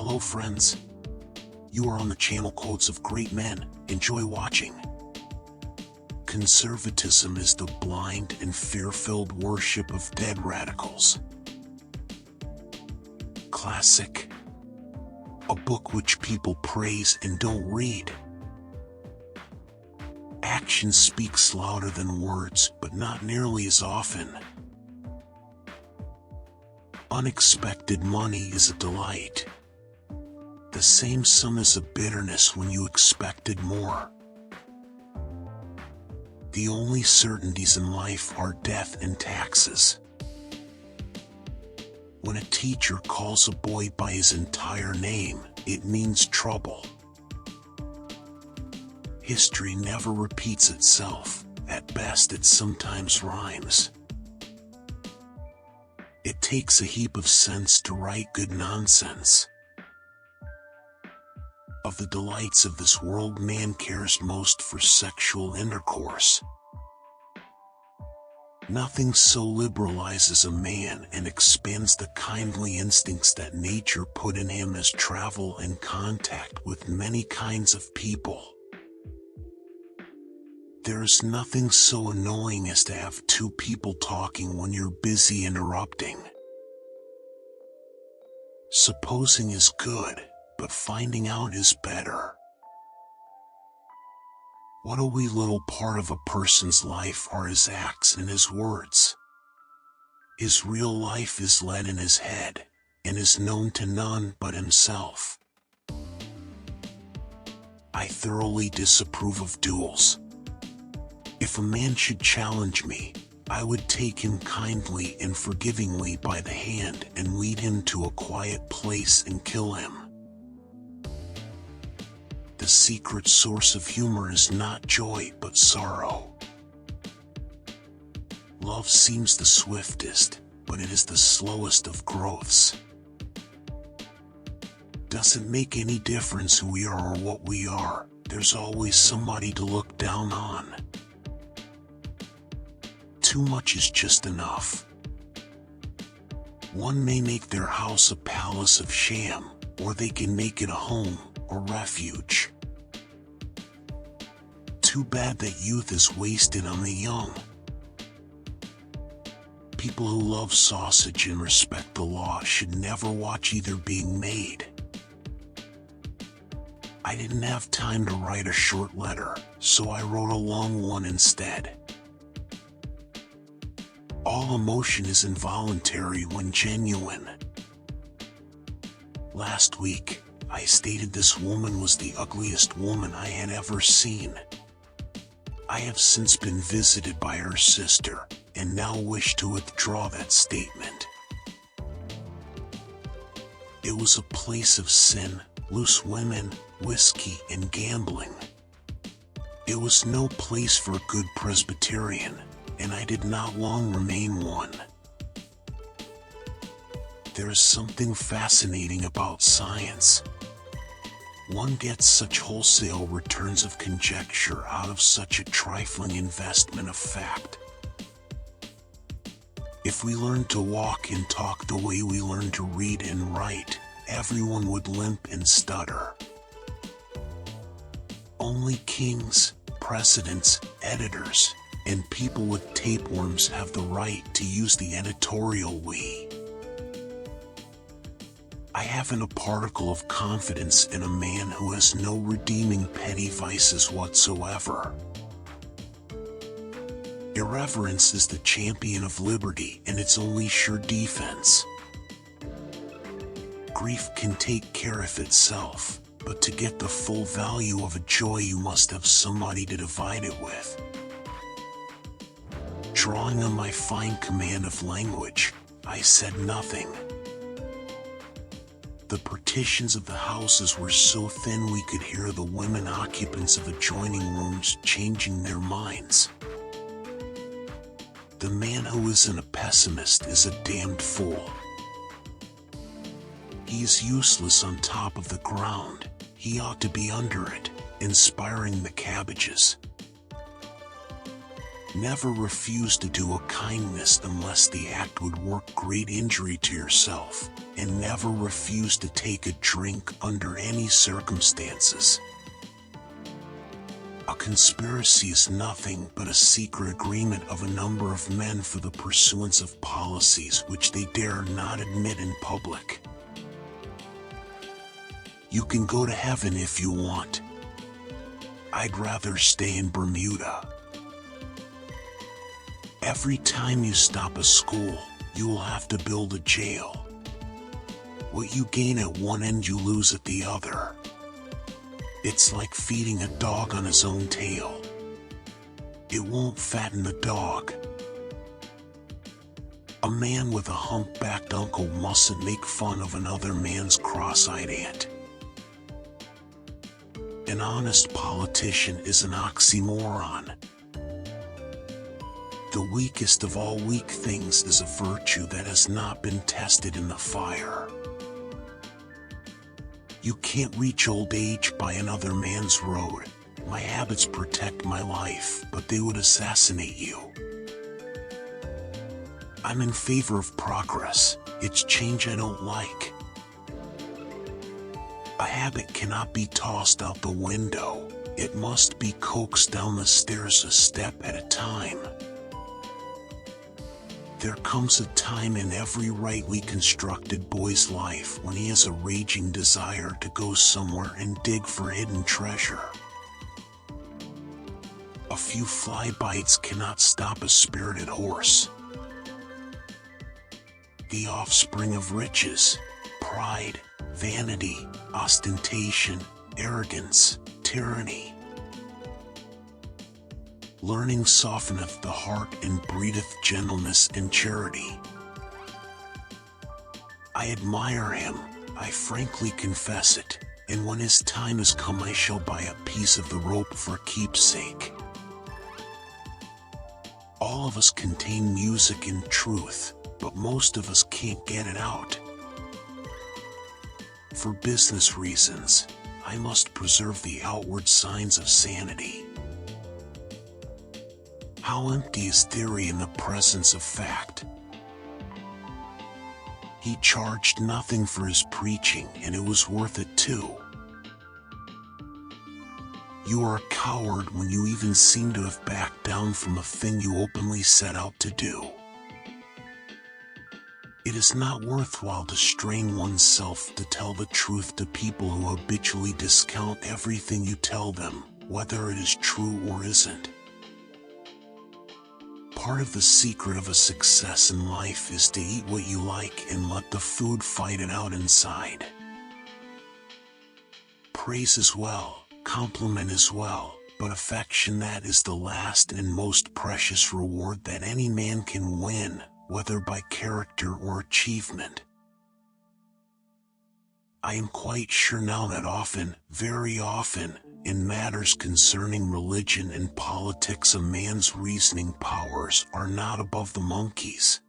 Hello friends. You are on the channel Quotes of Great Men. Enjoy watching. Conservatism is the blind and fear-filled worship of dead radicals. Classic. A book which people praise and don't read. Action speaks louder than words, but not nearly as often. Unexpected money is a delight. The same sum as a bitterness when you expected more. The only certainties in life are death and taxes. When a teacher calls a boy by his entire name, it means trouble. History never repeats itself. At best, it sometimes rhymes. It takes a heap of sense to write good nonsense. Of the delights of this world, man cares most for sexual intercourse. Nothing so liberalizes a man and expands the kindly instincts that nature put in him as travel and contact with many kinds of people. There is nothing so annoying as to have two people talking when you're busy interrupting. Supposing is good, but finding out is better. What a wee little part of a person's life are his acts and his words. His real life is led in his head, and is known to none but himself. I thoroughly disapprove of duels. If a man should challenge me, I would take him kindly and forgivingly by the hand and lead him to a quiet place and kill him. The secret source of humor is not joy but sorrow. Love seems the swiftest, but it is the slowest of growths. Doesn't make any difference who we are or what we are, there's always somebody to look down on. Too much is just enough. One may make their house a palace of sham, or they can make it a home or refuge. Too bad that youth is wasted on the young. People who love sausage and respect the law should never watch either being made. I didn't have time to write a short letter, so I wrote a long one instead. All emotion is involuntary when genuine. Last week, I stated this woman was the ugliest woman I had ever seen. I have since been visited by her sister, and now wish to withdraw that statement. It was a place of sin, loose women, whiskey, and gambling. It was no place for a good Presbyterian, and I did not long remain one. There is something fascinating about science. One gets such wholesale returns of conjecture out of such a trifling investment of fact. If we learned to walk and talk the way we learned to read and write, everyone would limp and stutter. Only kings, presidents, editors, and people with tapeworms have the right to use the editorial we. I haven't a particle of confidence in a man who has no redeeming petty vices whatsoever. Irreverence is the champion of liberty and its only sure defense. Grief can take care of itself, but to get the full value of a joy you must have somebody to divide it with. Drawing on my fine command of language, I said nothing. The partitions of the houses were so thin we could hear the women occupants of adjoining rooms changing their minds. The man who isn't a pessimist is a damned fool. He is useless on top of the ground. He ought to be under it, inspiring the cabbages. Never refuse to do a kindness unless the act would work great injury to yourself, and never refuse to take a drink under any circumstances. A conspiracy is nothing but a secret agreement of a number of men for the pursuance of policies which they dare not admit in public. You can go to heaven if you want. I'd rather stay in Bermuda. Every time you stop a school, you will have to build a jail. What you gain at one end you lose at the other. It's like feeding a dog on his own tail. It won't fatten the dog. A man with a humpbacked uncle mustn't make fun of another man's cross-eyed aunt. An honest politician is an oxymoron. The weakest of all weak things is a virtue that has not been tested in the fire. You can't reach old age by another man's road. My habits protect my life, but they would assassinate you. I'm in favor of progress. It's change I don't like. A habit cannot be tossed out the window. It must be coaxed down the stairs a step at a time. There comes a time in every rightly constructed boy's life when he has a raging desire to go somewhere and dig for hidden treasure. A few fly bites cannot stop a spirited horse. The offspring of riches, pride, vanity, ostentation, arrogance, tyranny. Learning softeneth the heart and breedeth gentleness and charity. I admire him, I frankly confess it, and when his time is come I shall buy a piece of the rope for keepsake. All of us contain music and truth, but most of us can't get it out. For business reasons, I must preserve the outward signs of sanity. How empty is theory in the presence of fact? He charged nothing for his preaching, and it was worth it too. You are a coward when you even seem to have backed down from a thing you openly set out to do. It is not worthwhile to strain oneself to tell the truth to people who habitually discount everything you tell them, whether it is true or isn't. Part of the secret of a success in life is to eat what you like and let the food fight it out inside. Praise is well, compliment is well, but affection, that is the last and most precious reward that any man can win, whether by character or achievement. I am quite sure now that often, very often, in matters concerning religion and politics a man's reasoning powers are not above the monkey's.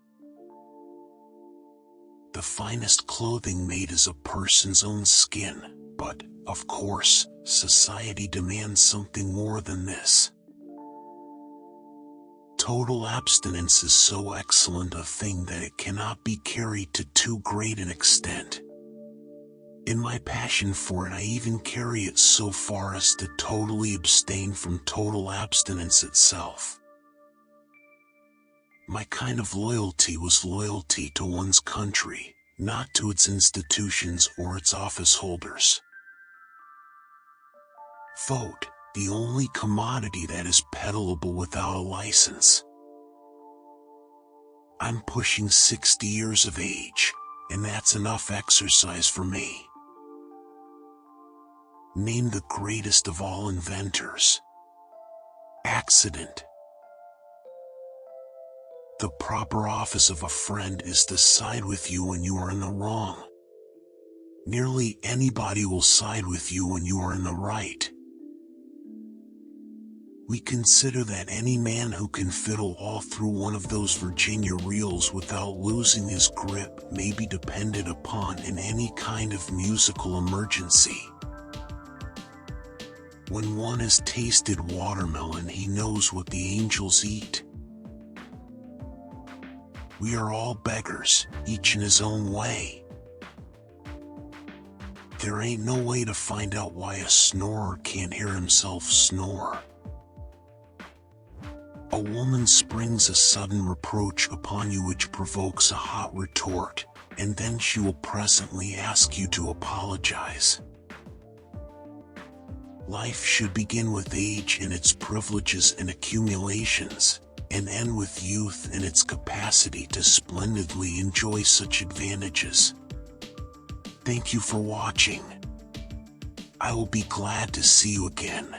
The finest clothing made is a person's own skin, but, of course, society demands something more than this. Total abstinence is so excellent a thing that it cannot be carried to too great an extent. In my passion for it, I even carry it so far as to totally abstain from total abstinence itself. My kind of loyalty was loyalty to one's country, not to its institutions or its office holders. Vote, the only commodity that is peddleable without a license. I'm pushing 60 years of age, and that's enough exercise for me. Name the greatest of all inventors. Accident. The proper office of a friend is to side with you when you are in the wrong. Nearly anybody will side with you when you are in the right. We consider that any man who can fiddle all through one of those Virginia reels without losing his grip may be depended upon in any kind of musical emergency. When one has tasted watermelon, he knows what the angels eat. We are all beggars, each in his own way. There ain't no way to find out why a snorer can't hear himself snore. A woman springs a sudden reproach upon you which provokes a hot retort, and then she will presently ask you to apologize. Life should begin with age and its privileges and accumulations, and end with youth and its capacity to splendidly enjoy such advantages. Thank you for watching. I will be glad to see you again.